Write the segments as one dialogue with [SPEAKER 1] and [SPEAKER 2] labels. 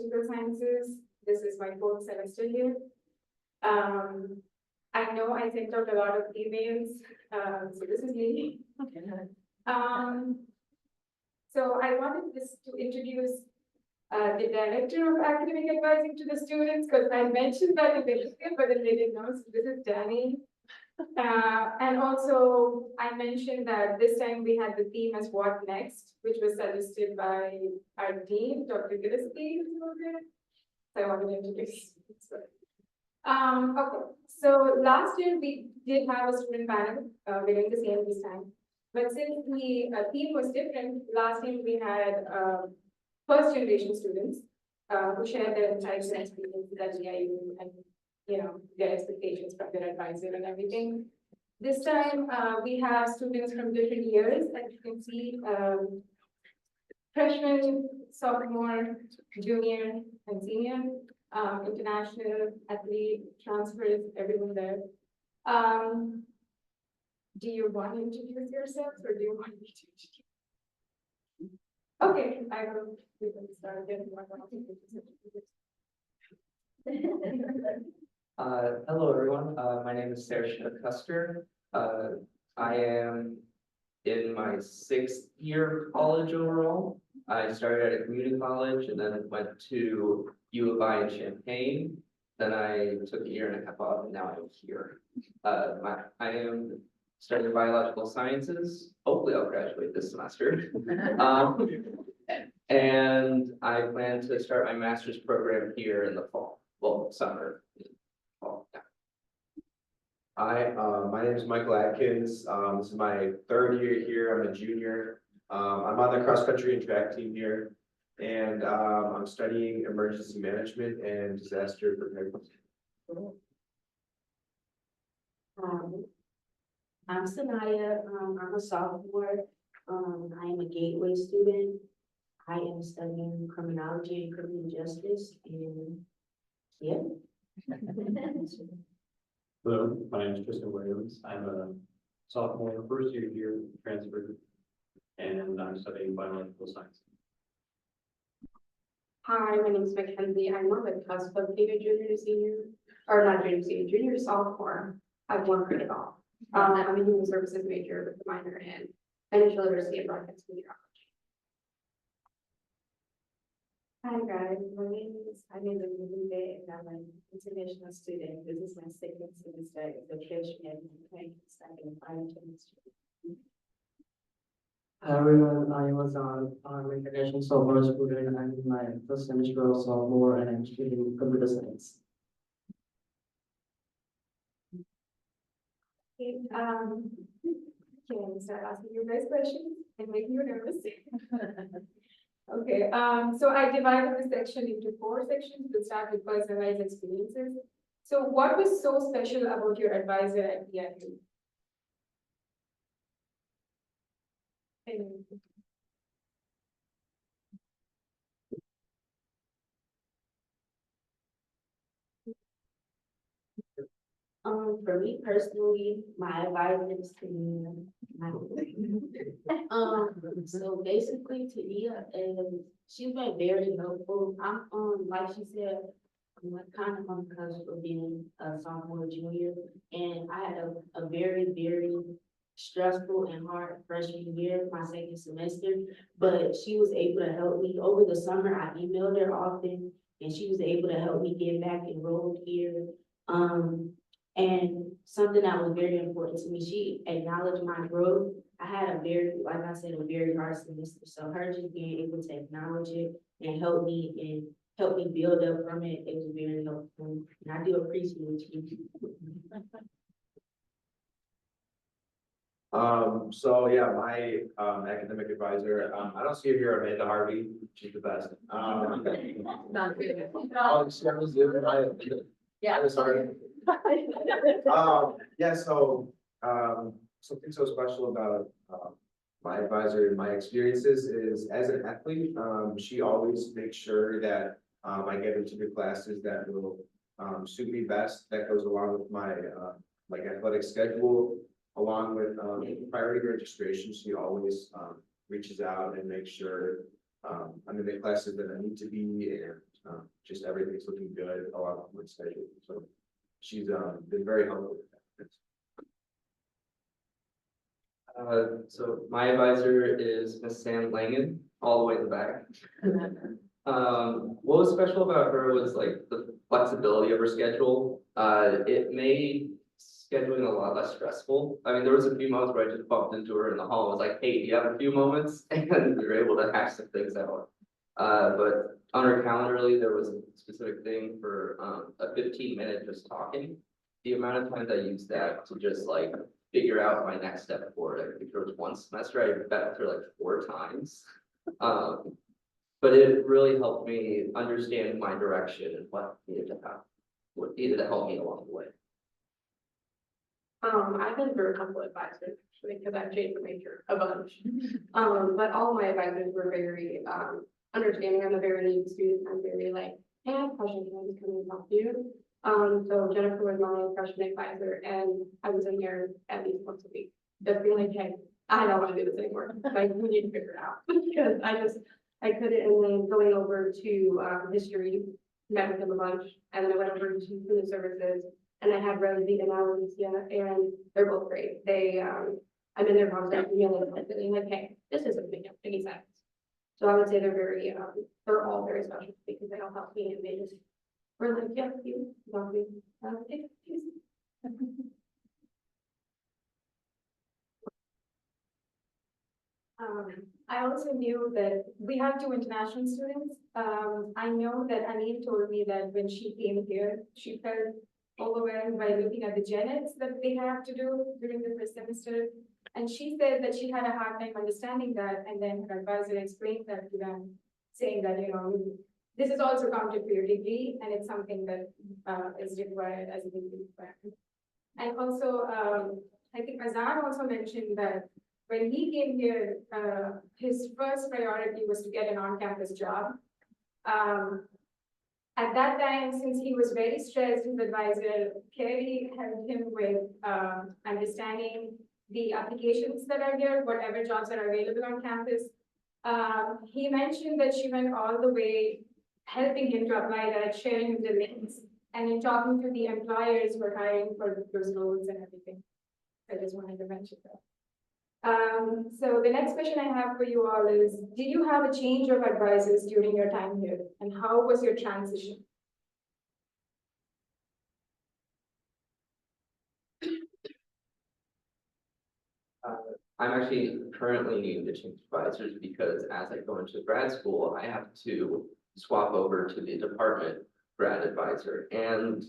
[SPEAKER 1] Political Sciences. This is my fourth semester here. I know I sent out a lot of emails, so this is me. So I wanted this to introduce the Director of Academic Advising to the students, because I mentioned that in the email, but then they didn't know, so this is Danny. And also, I mentioned that this time we had the theme as What Next, which was suggested by our Dean, Dr. Gillespie. So I wanted to introduce. Okay, so last year we did have a student panel, we're doing the same this time. But since the theme was different, last year we had first generation students who shared their insights and experiences at GIU and their expectations from their advisor and everything. This time we have students from different years, as you can see, freshman, sophomore, junior, and senior, international, athlete, transfers, everyone there. Do you want to introduce yourselves or do you want me to introduce? Okay, I will start getting my
[SPEAKER 2] Hello everyone, my name is Serge Custer. I am in my 6th year of college overall. I started at a community college and then went to U of I in Champaign. Then I took a year and a half off and now I'm here. I am studying biological sciences. Hopefully I'll graduate this semester. And I plan to start my master's program here in the fall, well, summer. Fall, yeah.
[SPEAKER 3] Hi, my name is Michael Atkins. This is my 3rd year here. I'm a junior. I'm on the cross country and track team here, and I'm studying emergency management and disaster preparedness.
[SPEAKER 4] I'm Sanaya. I'm a sophomore. I am a Gateway student. I am studying criminology and criminal justice, and yeah.
[SPEAKER 5] Hello, my name is Tristan Williams. I'm a sophomore, first year here, transferred, and I'm studying biological science.
[SPEAKER 6] Hi, my name is Mackenzie. I'm on the cusp of being a junior to senior, or not junior to senior, junior to sophomore. I have 1 credit off. I'm a human services major with a minor in financial literacy and broadcast meteorology.
[SPEAKER 7] Hi guys, my name is Anila Mubumbe and I'm an international student. This is my 2nd semester as a freshman studying biochemistry.
[SPEAKER 8] Hi everyone, I was an international sophomore student and I'm in my 1st semester of sophomore and I'm studying computer science.
[SPEAKER 1] Okay, can I start asking you guys questions and making you nervous? Okay, so I divided this section into 4 sections. We'll start with personalized experiences. So what was so special about your advisor at DIU?
[SPEAKER 4] For me personally, my advisors to me, so basically Tania, she's been very helpful. I'm like she said, I'm kind of on the cusp of being a sophomore junior, and I had a very, very stressful and hard freshman year, my 2nd semester, but she was able to help me. Over the summer, I emailed her often, and she was able to help me get back enrolled here. And something that was very important to me, she acknowledged my growth. I had a very, like I said, a very hard semester. So her just being able to acknowledge it and help me build up from it, it was very helpful. And I do appreciate you.
[SPEAKER 3] So yeah, my academic advisor, I don't see her here, Amanda Harvey. She's the best.
[SPEAKER 6] Not good.
[SPEAKER 3] Oh, she was the
[SPEAKER 6] Yeah.
[SPEAKER 3] I was sorry. Yeah, so something so special about my advisor and my experiences is as an athlete, she always makes sure that I get into the classes that will suit me best, that goes along with my like athletic schedule, along with priority registration. She always reaches out and makes sure I'm in the classes that I need to be, and just everything's looking good, a lot of my schedule, so she's been very helpful with that.
[SPEAKER 2] So my advisor is Miss Sam Langen, all the way in the back. What was special about her was like the flexibility of her schedule. It made scheduling a lot less stressful. I mean, there was a few moments where I just bumped into her in the hall, and was like, hey, do you have a few moments? And we were able to hash some things out. But on her Calendarly, there was a specific thing for a 15-minute just talking. The amount of times I used that to just like figure out my next step forward. I think there was one semester I met with her like 4 times. But it really helped me understand my direction and what needed to help me along the way.
[SPEAKER 6] I've been through a couple of advisors, actually, because I've changed the major a bunch. But all of my advisors were very, understanding. I'm a very new student. I'm very like, hey, I have questions, can I just come and talk to you? So Jennifer was my freshman advisor, and I was in here at least once a week. Just being like, hey, I don't want to do this anymore. Like, we need to figure it out. Because I couldn't, and then going over to, history, met with them a bunch, and then I went over to student services. And I have Rosie and Alicia, and they're both great. They, I'm in their conversation, feeling like, hey, this isn't making any sense. So I would say they're all very special because they all help me, and they just were like, yeah, you, love me.
[SPEAKER 1] I also knew that we have 2 international students. I know that Anil told me that when she came here, she felt overwhelmed by looking at the genetics that they have to do during the first semester. And she said that she had a hard time understanding that, and then her advisor explained that to them, saying that, this is also counted for your degree, and it's something that is required as a degree requirement. And also, I think Azan also mentioned that when he came here, his first priority was to get an on-campus job. At that time, since he was very stressed, his advisor, Kerry, helped him with understanding the applications that are here, whatever jobs are available on campus. He mentioned that she went all the way helping him to apply that, sharing him the links, and in talking to the employers who are hiring for those roles and everything. I just wanted to mention that. So the next question I have for you all is, did you have a change of advisors during your time here? And how was your transition?
[SPEAKER 2] I'm actually currently needing to change advisors because as I go into grad school, I have to swap over to the department grad advisor. And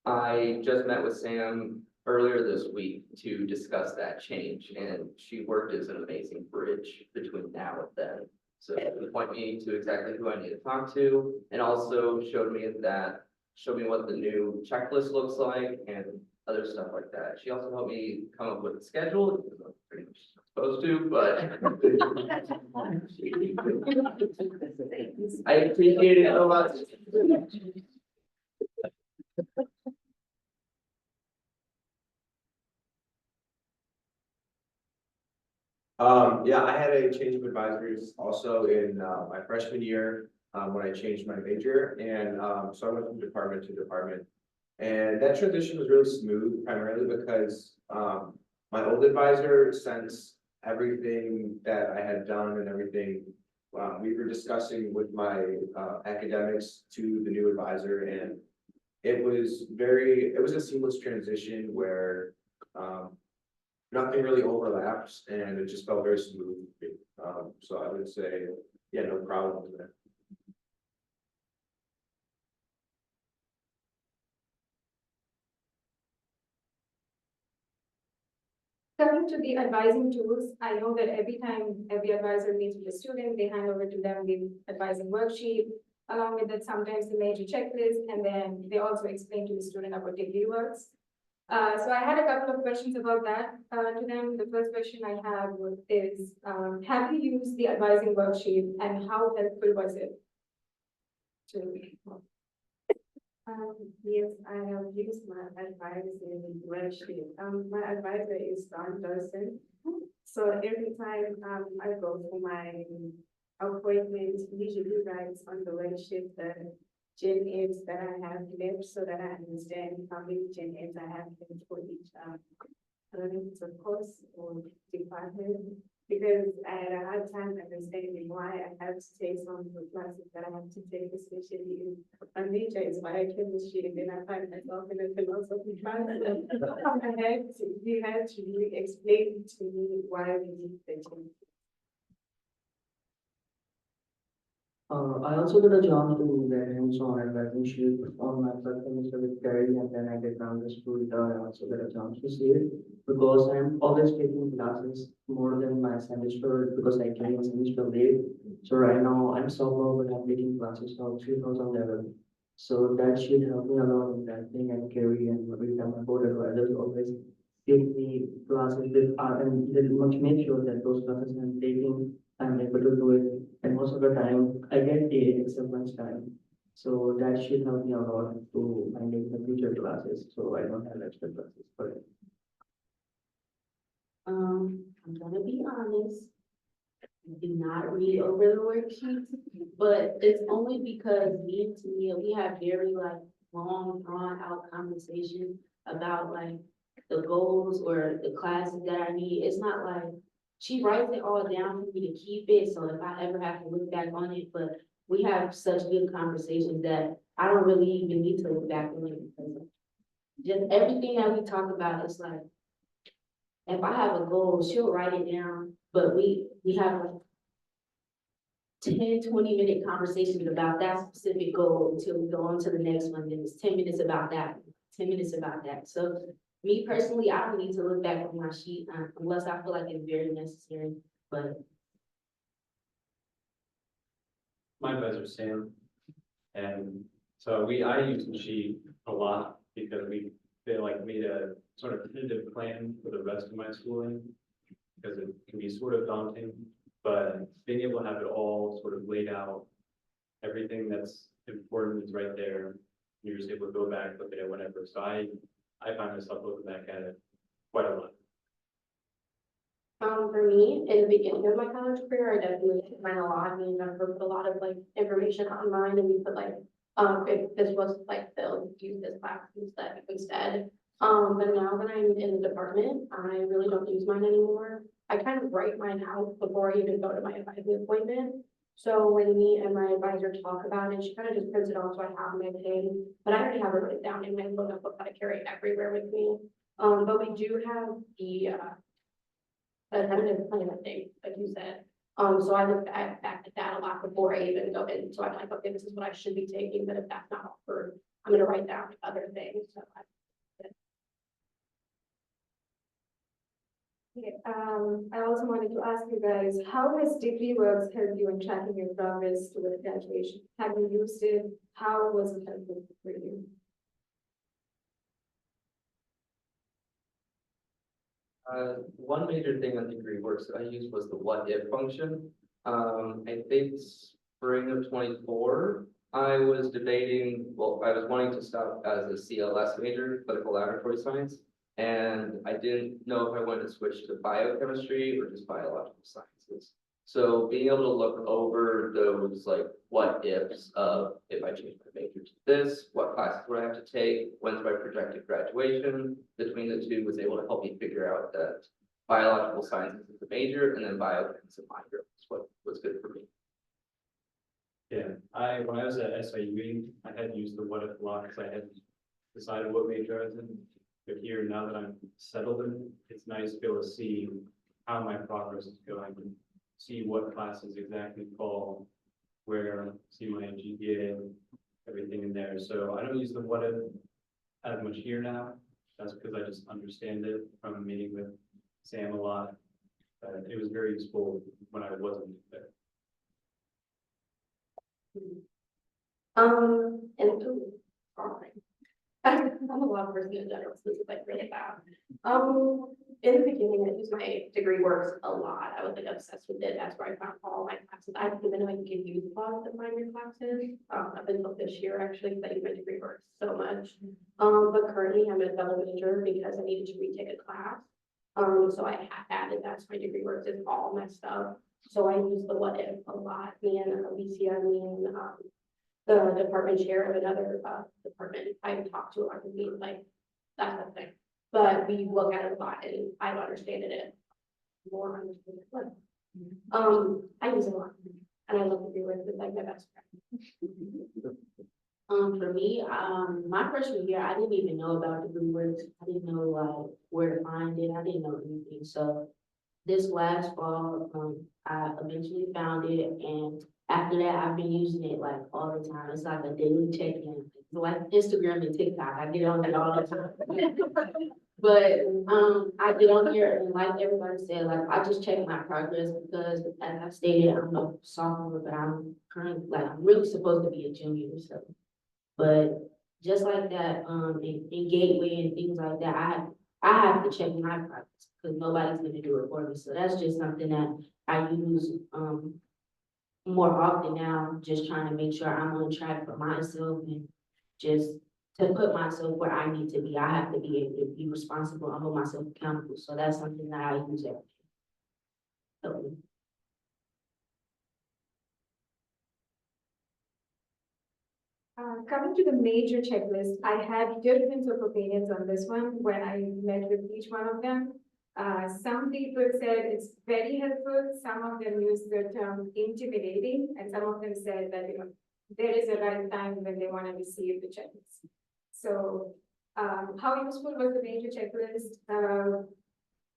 [SPEAKER 2] I just met with Sam earlier this week to discuss that change, and she worked as an amazing bridge between now and then. So she pointed me to exactly who I need to talk to, and also showed me what the new checklist looks like and other stuff like that. She also helped me come up with a schedule, because I'm pretty much supposed to, but I appreciate it so much.
[SPEAKER 3] Yeah, I had a change of advisors also in my freshman year when I changed my major, and so I went from department to department. And that transition was really smooth, primarily because my old advisor, since everything that I had done and everything we were discussing with my academics to the new advisor, and it was a seamless transition where nothing really overlaps, and it just felt very smooth. So I would say, yeah, no problem with that.
[SPEAKER 1] Coming to the advising tools, I know that every time every advisor meets with a student, they hand over to them the advising worksheet. Along with that, sometimes the major checklist, and then they also explain to the student about degree works. So I had a couple of questions about that to them. The first question I have is, have you used the advising worksheet, and how helpful was it?
[SPEAKER 7] Yes, I have used my advising worksheet. My advisor is Don Dawson. So every time I go for my appointment, usually writes on the worksheet the gen eds that I have left so that I understand how many gen eds I have left for each, I don't know if it's a course or department. Because I had a hard time understanding why I have to take some of the classes that I have to take, especially in my major is biochemistry, and then I find myself in a philosophy class. He had to really explain to me why we need the change.
[SPEAKER 8] I also got a chance to get hands-on advising on my first semester with Gary, and then I get understood. I also get a chance to see it because I'm always taking classes more than my semester because I came in semester late. So right now I'm sophomore, but I'm taking classes now 3000 level. So that should help me a lot in that thing, and Gary and every time my board advisors always give me classes with and they much make sure that those classes I'm taking I'm able to do it. And most of the time, I get A except lunchtime. So that should help me a lot to finding the future classes, so I don't have extra classes for it.
[SPEAKER 4] I'm gonna be honest. I do not read over the worksheets, but it's only because me and Tamia, we have very like long, drawn out conversations about like the goals or the classes that I need. It's not like she writes it all down for me to keep it, so if I ever have to look back on it, but we have such good conversations that I don't really even need to look back on it because just everything that we talk about is like, if I have a goal, she'll write it down, but we have like 10, 20 minute conversations about that specific goal until we go on to the next one, then it's 10 minutes about that, 10 minutes about that. So me personally, I don't need to look back on my sheet unless I feel like it's very necessary, but
[SPEAKER 5] My advisor Sam. And so I use the sheet a lot because we feel like made a sort of tentative plan for the rest of my schooling. Because it can be sort of daunting, but being able to have it all sort of laid out, everything that's important is right there. You're just able to go back, look at it, whatever. So I find myself looking back at it quite a lot.
[SPEAKER 6] For me, in the beginning of my college career, I definitely ran a lot. I mean, I put a lot of like information online and we put like, if this was like, they'll use this class instead. But now that I'm in the department, I really don't use mine anymore. I kind of write mine out before I even go to my advising appointment. So when me and my advisor talk about it, she kind of just prints it off so I have my pen, but I already have it written down in my little notebook that I carry everywhere with me. But we do have the, tentative plan, I think, like you said. So I look back at that a lot before I even go in, so I'm like, okay, this is what I should be taking, but if that's not offered, I'm gonna write down other things, so.
[SPEAKER 1] Okay, I also wanted to ask you guys, how has DegreeWorks helped you in tracking your progress toward graduation? Have you used it? How was it helpful for you?
[SPEAKER 2] One major thing on DegreeWorks that I used was the what if function. I think spring of 24, I was debating, well, I was wanting to stop as a CLS major, clinical laboratory science. And I didn't know if I wanted to switch to biochemistry or just biological sciences. So being able to look over those like what ifs of if I change my major to this, what classes would I have to take, when's my projected graduation, between the two was able to help me figure out that biological sciences is the major and then biochem is a minor. That's what was good for me.
[SPEAKER 5] Yeah, when I was at SIU, I had used the what if block because I hadn't decided what major I was in. But here, now that I'm settled in, it's nice to be able to see how my progress is going and see what classes exactly fall, where, see my GPA, everything in there. So I don't use the what if as much here now. That's because I just understand it from meeting with Sam a lot. It was very useful when I wasn't there.
[SPEAKER 6] And I'm a law person in general, so this is like really bad. In the beginning, I used my DegreeWorks a lot. I was like obsessed with it. That's where I found all my classes. I didn't even know I could use laws in minor classes. Up until this year, actually, because I use my DegreeWorks so much. But currently I'm a double major because I needed to retake a class. So I added that to my DegreeWorks. It's all my stuff. So I use the what if a lot. Me and Alicia, me and
[SPEAKER 4] the department chair of another, department, I talked to a lot of people, like, that whole thing. But we look at it a lot and I've understood it more. I use it a lot and I love to do it with like my best friend. For me, my freshman year, I didn't even know about the blue words. I didn't know like where to find it. I didn't know anything. So this last fall, I eventually found it, and after that, I've been using it like all the time. It's like a daily check-in, like Instagram and TikTok. I get on it all the time. But I get on here and like everybody said, like I just check my progress because as I stated, I'm a sophomore, but I'm currently like I'm really supposed to be a junior, so. But just like that, in Gateway and things like that, I have to check my progress because nobody's gonna do it for me. So that's just something that I use more often now, just trying to make sure I'm on track for myself and just to put myself where I need to be. I have to be able to be responsible. I'm hold myself accountable. So that's something that I use every day. So,
[SPEAKER 1] Coming to the major checklist, I had difference of opinions on this one when I met with each one of them. Some people said it's very helpful, some of them used the term intimidating, and some of them said that, there is a right time when they want to receive the checklist. So, how useful was the major checklist,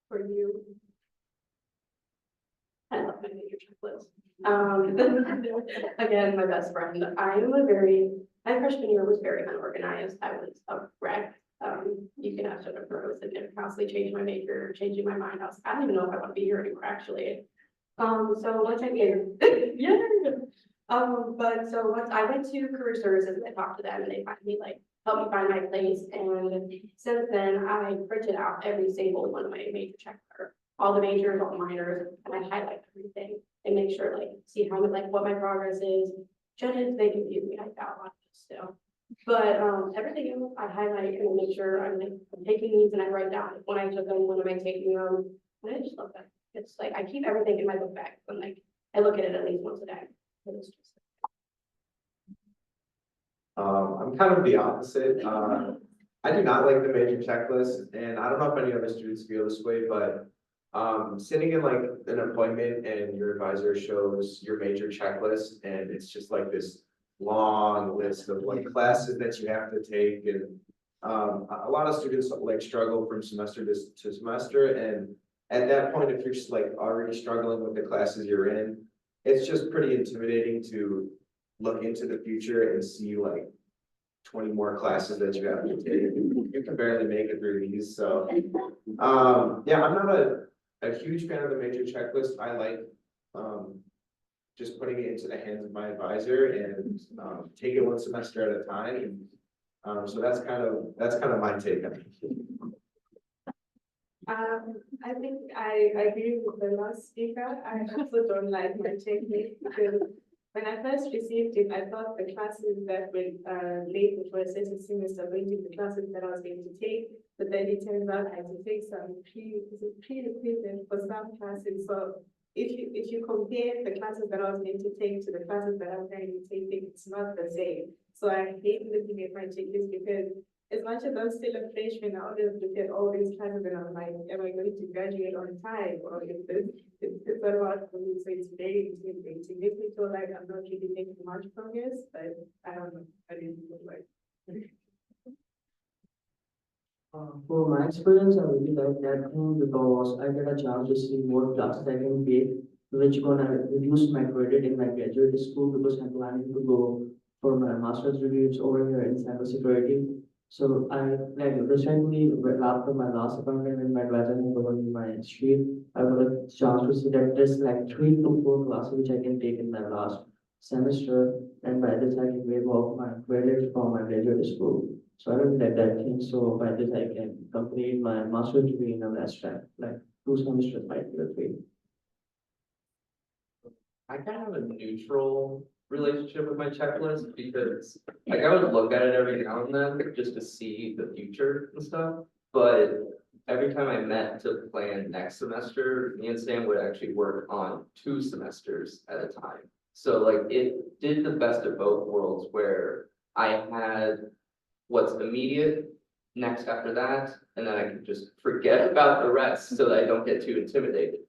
[SPEAKER 1] for you?
[SPEAKER 6] I love my major checklist. Again, my best friend, my freshman year was very unorganized. I was a wreck. You can ask other pros and constantly changing my major, changing my mind. I don't even know if I want to be here anymore, actually. So once I get, yeah. But so once I went to career services and I talked to them and they finally like helped me find my place. And since then, I printed out every single one of my major checklists, all the majors, all the minors, and I highlight everything and make sure like see how like what my progress is. Judges, they confuse me. I got a lot of this still. But everything else I highlight and make sure I'm taking these and I write down when I took them, when am I taking them, and I just love that. It's like I keep everything in my book bag and like I look at it at least once a day. It's just
[SPEAKER 3] I'm kind of the opposite. I do not like the major checklist, and I don't know if any other students feel this way, but sitting in like an appointment and your advisor shows your major checklist, and it's just like this long list of like classes that you have to take, and a lot of students like struggle from semester to semester, and at that point, if you're just like already struggling with the classes you're in, it's just pretty intimidating to look into the future and see like 20 more classes that you have to take. You can barely make it through these. So yeah, I'm not a huge fan of the major checklist. I like just putting it into the hands of my advisor and take it one semester at a time. So that's kind of my take on it.
[SPEAKER 1] I think I agree with the last speaker. I also don't like my checklist because when I first received it, I thought the classes that were late for a certain semester were going to be the classes that I was going to take, but then it turns out I had to take some prerequisite for some classes. So if you compare the classes that I was going to take to the classes that I'm currently taking, it's not the same. So I hate looking at my checklist because as much as I'm still a freshman, I always look at all these classes and I'm like, am I going to graduate on time? Or is this, it's not about for me, so it's very intimidating. It makes me feel like I'm not really making much progress, but I don't know, I didn't feel like.
[SPEAKER 8] For my experience, I really like that thing because I get a chance to see what classes I can take, which gonna reduce my credit in my graduate school because I'm planning to go for my master's degrees over here in cybersecurity. So I like recently after my last appointment with my advisor in my street, I got a chance to see that there's like 3 to 4 classes which I can take in my last semester, and by this I can waive off my credit from my graduate school. So I don't like that thing. So by this I can complete my master's degree in a less time, like 2 semesters might be 3.
[SPEAKER 2] I kind of have a neutral relationship with my checklist because like I would look at it every now and then just to see the future and stuff. But every time I met to plan next semester, me and Sam would actually work on 2 semesters at a time. So like it did the best of both worlds where I had what's immediate next after that, and then I could just forget about the rest so that I don't get too intimidated.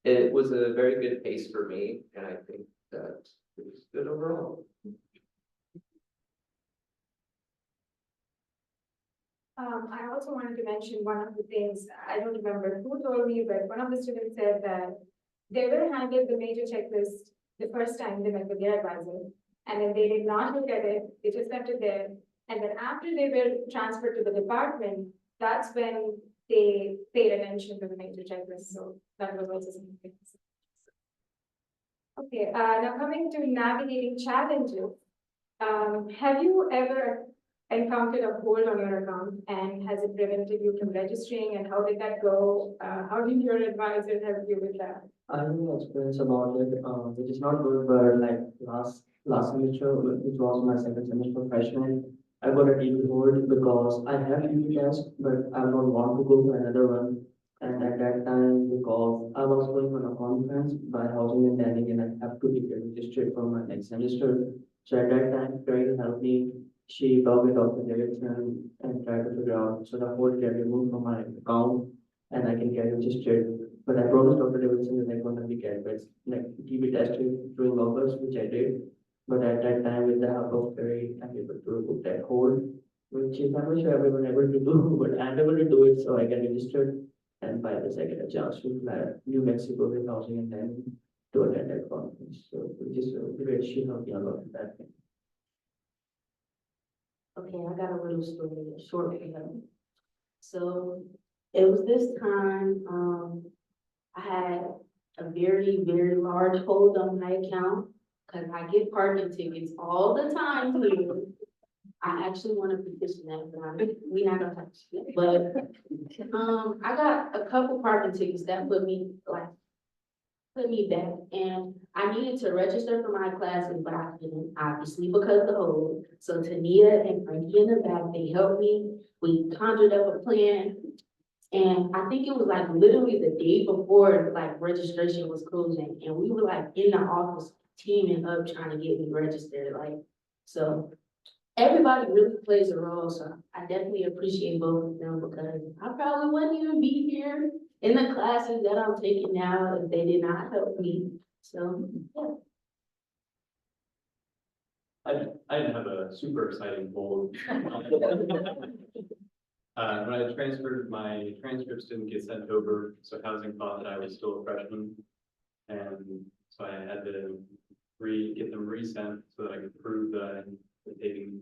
[SPEAKER 2] It was a very good pace for me, and I think that it was good overall.
[SPEAKER 1] I also wanted to mention one of the things, I don't remember who told me, but one of the students said that they were handed the major checklist the first time they met with their advisor, and then they did not look at it, they just left it there. And then after they were transferred to the department, that's when they paid attention to the major checklist, so that was also something. Okay, now coming to navigating challenges. Have you ever encountered a hold on your account, and has it prevented you from registering, and how did that go? How did your advisor help you with that?
[SPEAKER 8] I have an experience about it, which is not good, but like last semester, which was my second semester freshman, I got a TV hold because I have TV test, but I don't want to go for another one. And at that time, because I was going on a conference by housing and dining, and I have to get registered for my next semester. So at that time, Carrie helped me. She talked with Dr. Davidson and tried to figure out so the hold can be removed from my account and I can get registered. But I promised Dr. Davidson that I'm gonna be get like TB tested during August, which I did. But at that time, with the help of Carrie, I'm able to remove that hold, which is I'm not sure everyone able to do, but I'm able to do it, so I get registered. And by this, I get a chance to fly New Mexico with housing and then to attend that conference. So which is great. She helped me a lot with that.
[SPEAKER 4] Okay, I got a little story, a short video. So it was this time, I had a very, very large hold on my account because I get parking tickets all the time here. I actually want to petition that, but we not gonna touch it. But, I got a couple parking tickets that put me back, and I needed to register for my classes, but I couldn't, obviously, because of the hold. So Tania and Frankie in the back, they helped me, we conjured up a plan. And I think it was like literally the day before, like, registration was closing, and we were like in the office teaming up, trying to get me registered, like, so. Everybody really plays a role, so I definitely appreciate both of them, because I probably wouldn't even be here in the classes that I'm taking now if they did not help me, so, yeah.
[SPEAKER 5] I didn't have a super exciting goal. When I transferred, my transcripts didn't get sent over, so housing thought that I was still a freshman. And so I had to get them resent so that I could prove that I'm taking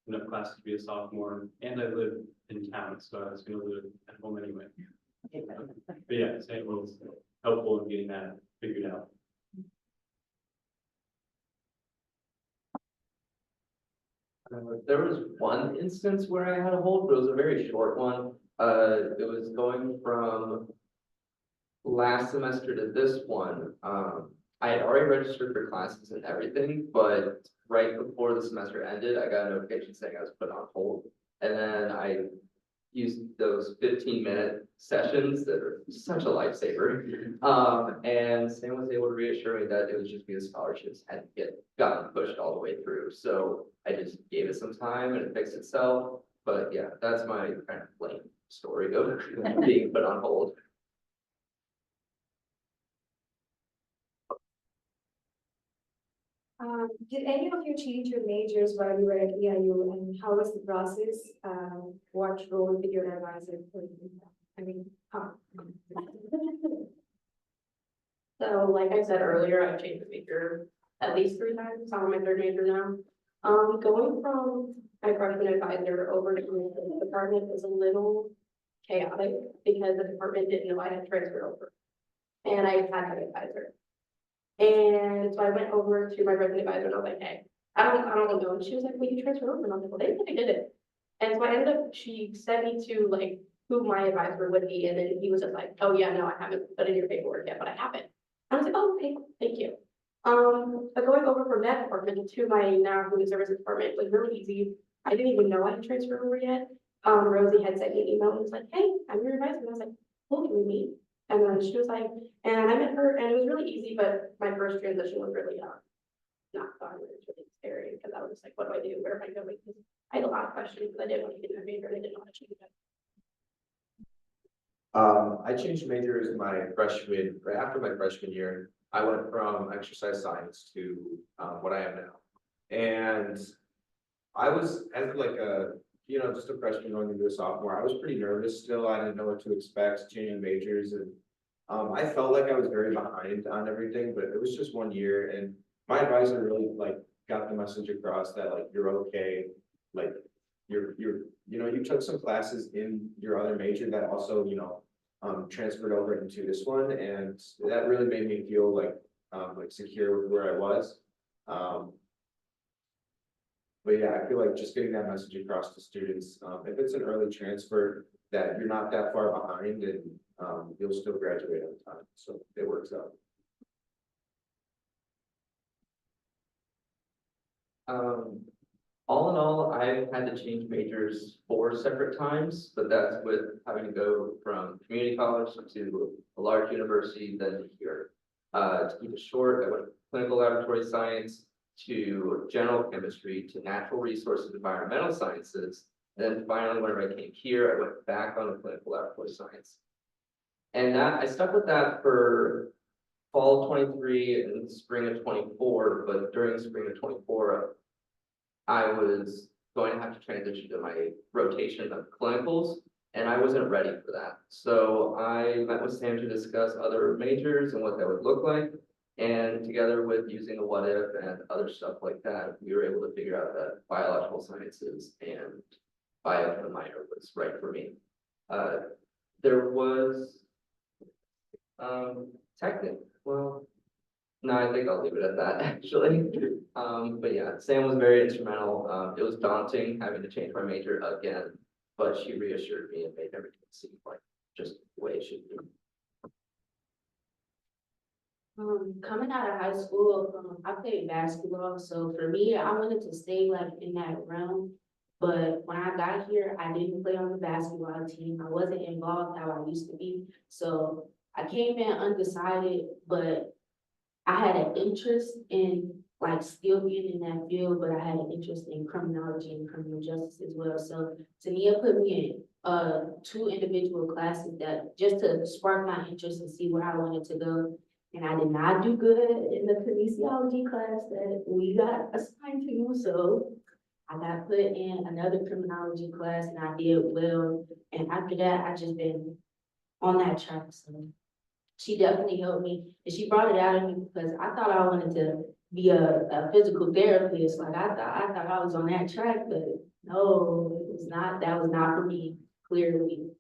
[SPEAKER 5] enough classes to be a sophomore. And I live in town, so I was gonna live at home anyway. But yeah, so it was helpful in getting that figured out.
[SPEAKER 2] There was one instance where I had a hold, but it was a very short one. It was going from last semester to this one. I had already registered for classes and everything, but right before the semester ended, I got a notification saying I was put on hold. And then I used those 15-minute sessions that are such a lifesaver. And Sam was able to reassure me that it was just because scholarships hadn't gotten pushed all the way through. So I just gave it some time and it fixed itself. But yeah, that's my kind of lame story of being put on hold.
[SPEAKER 1] Did any of you change your majors while you were at EIU, and how was the process? What role did your advisor play in that? I mean,
[SPEAKER 6] So like I said earlier, I've changed the major at least 3 times. I'm on my 3rd major now. Going from my freshman advisor over to the department was a little chaotic because the department didn't know I had transferred over. And I had an advisor. And so I went over to my freshman advisor and I was like, hey, I don't know. And she was like, well, you transferred over. And I was like, well, they didn't think I did it. And so I ended up, she sent me to like who my advisor would be. And then he was just like, oh yeah, no, I haven't put in your paperwork yet, but I haven't. I was like, oh, okay, thank you. But going over from that department to my now human services department was really easy. I didn't even know I had transferred over yet. Rosie had sent me an email and was like, hey, I'm your advisor. And I was like, well, can we meet? And then she was like, and I met her and it was really easy, but my first transition was really not thought it was really scary, because I was just like, what do I do, where am I going? 'Cause I had a lot of questions, but I didn't want to get in a major, I didn't want to change it.
[SPEAKER 3] I changed majors my freshman, right after my freshman year. I went from exercise science to what I am now. And I was as like a, just a freshman going into a sophomore, I was pretty nervous still. I didn't know what to expect, changing majors, and I felt like I was very behind on everything, but it was just 1 year, and my advisor really like got the message across that like you're okay, like you took some classes in your other major that also, transferred over into this one, and that really made me feel like secure with where I was. But yeah, I feel like just getting that message across to students, if it's an early transfer, that you're not that far behind, and you'll still graduate on time, so it works out.
[SPEAKER 2] All in all, I've had to change majors 4 separate times, but that's with having to go from community college to a large university, then to here. To keep it short, I went from clinical laboratory science to general chemistry to natural resources, environmental sciences. And then finally, whenever I came here, I went back on to clinical laboratory science. And that I stuck with that for fall of 23 and spring of 24, but during spring of 24, I was going to have to transition to my rotation of clinicals, and I wasn't ready for that. So I met with Sam to discuss other majors and what that would look like. And together with using a what if and other stuff like that, we were able to figure out that biological sciences and bio for the minor was right for me. There was well, no, I think I'll leave it at that, actually. But yeah, Sam was very instrumental. It was daunting having to change my major again, but she reassured me and made everything seem like just the way it should be.
[SPEAKER 4] Coming out of high school, I played basketball, so for me, I wanted to stay like in that realm. But when I got here, I didn't play on the basketball team. I wasn't involved how I used to be. So I came in undecided, but I had an interest in like still being in that field, but I had an interest in criminology and criminal justice as well. So Tania put me in 2 individual classes that just to spark my interest and see where I wanted to go. And I did not do good in the kinesiology class that we got assigned to, so I got put in another criminology class and I did well. And after that, I just been on that track, so she definitely helped me. And she brought it out of me because I thought I wanted to be a physical therapist. Like I thought I was on that track, but no, it was not, that was not for me, clearly.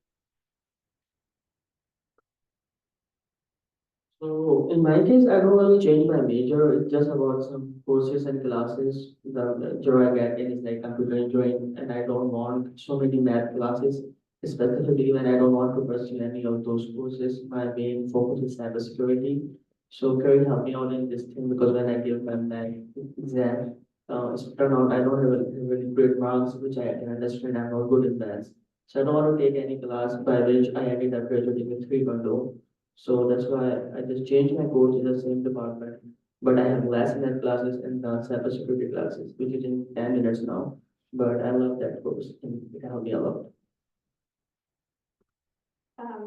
[SPEAKER 8] So in my case, I don't really change my major. It's just about some courses and classes. The joy I get in is like computer engineering, and I don't want so many math classes, specifically when I don't want to pursue any of those courses. My main focus is cybersecurity. So Kerry helped me out in this thing because when I give my math exam, it's turned out I don't have really great marks, which I can understand. I'm not good in math. So I don't want to take any class by which I ended up graduating with 3.0. So that's why I just changed my course in the same department, but I have less math classes and cybersecurity classes, which is in 10 minutes now. But I love that course and it helped me a lot.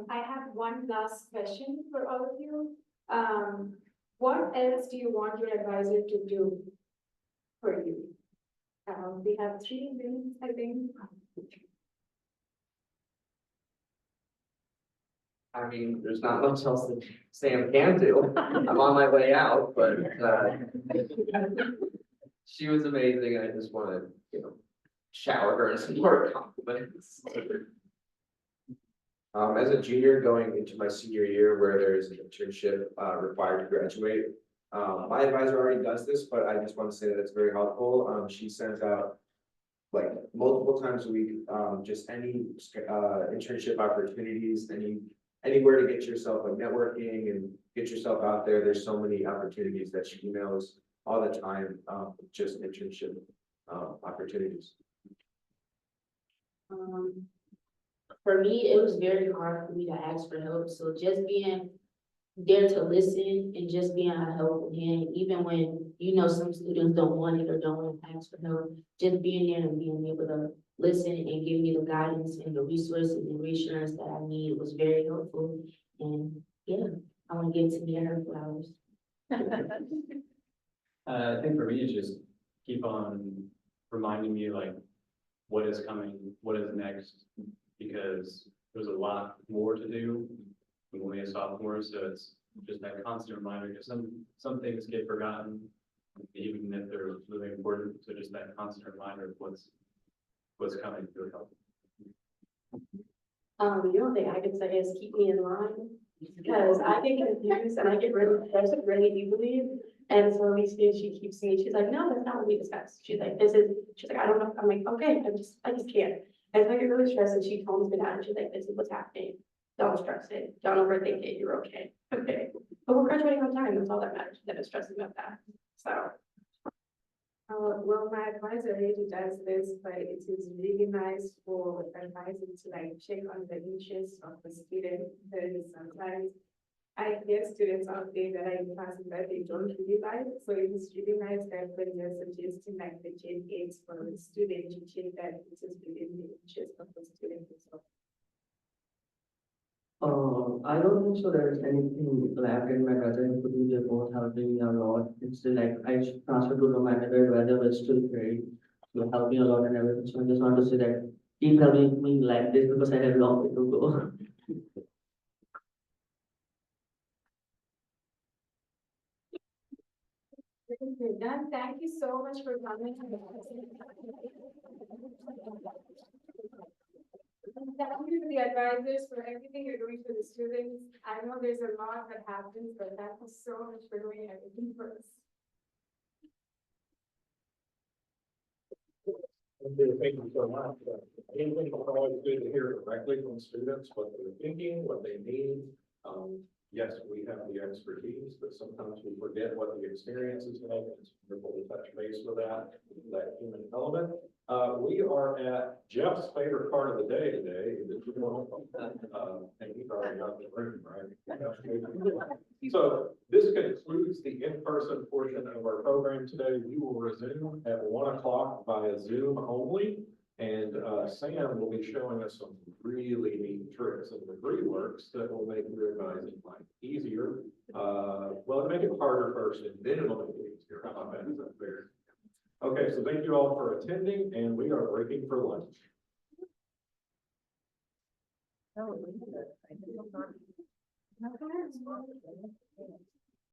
[SPEAKER 1] I have one last question for all of you. What else do you want your advisor to do for you? We have 3 minutes, I think.
[SPEAKER 2] I mean, there's not much else that Sam can do. I'm on my way out, but she was amazing. I just want to, shower her in some more compliments.
[SPEAKER 3] As a junior going into my senior year where there's an internship required to graduate, my advisor already does this, but I just want to say that it's very helpful. She sends out like multiple times a week, just any internship opportunities, anywhere to get yourself like networking and get yourself out there. There's so many opportunities that she emails all the time, just internship opportunities.
[SPEAKER 4] For me, it was very hard for me to ask for help. So just being there to listen and just being a helpful hand, even when you know, some students don't want it or don't want to ask for help. Just being there and being able to listen and give me the guidance and the resources and reassurance that I need was very helpful. And yeah, I want to give Tamia her flowers.
[SPEAKER 5] I think for me, it's just keep on reminding me like what is coming, what is next, because there's a lot more to do when we're a sophomore, so it's just that constant reminder, because some things get forgotten, even if they're really important, so just that constant reminder of what's coming to help.
[SPEAKER 6] The only thing I can say is keep me in line, because I get confused and I get really frustrated really easily. And so she keeps saying, she's like, no, that's not what we discussed. She's like, she's like, I don't know. I'm like, okay, I just can't. And so I get really stressed and she tones me down. She's like, this is what's happening. Don't stress it. Don't overthink it. You're okay. Okay. But we're graduating on time. That's all that matters. That is stressing about that. So.
[SPEAKER 7] Well, my advisor really does this, but it is really nice for advisor to like check on the interests of the student, because sometimes I hear students out there that are in classes that they don't really like, so it is really nice that when you're suggesting like the Gen aids for the student, you check that it is within the interest of the student itself.
[SPEAKER 8] I don't think so there's anything left in my brother and putting they both helping me a lot. It's still like I transferred to the manager whether it's still great. You help me a lot and everything. So I just want to say that keep helping me like this because I have a long way to go.
[SPEAKER 1] You're done. Thank you so much for coming. Thank you to the advisors for everything you're doing for the students. I know there's a lot that happens, but thank you so much for doing everything for us.
[SPEAKER 9] Thank you so much. Anything is always good to hear directly from students, what they're thinking, what they need. Yes, we have the expertise, but sometimes we forget what the experience is like. It's wonderful to touch base with that human element. We are at Jeff's favorite part of the day today. And he's already out of the room, right? So this concludes the in-person portion of our program today. We will resume at 1 o'clock via Zoom only. And Sam will be showing us some really neat tricks in DegreeWorks that will make your advising life easier. Well, it'll make it harder first, and then it'll make it easier. How about that? Is that fair? Okay, so thank you all for attending, and we are breaking for lunch.
[SPEAKER 1] Oh,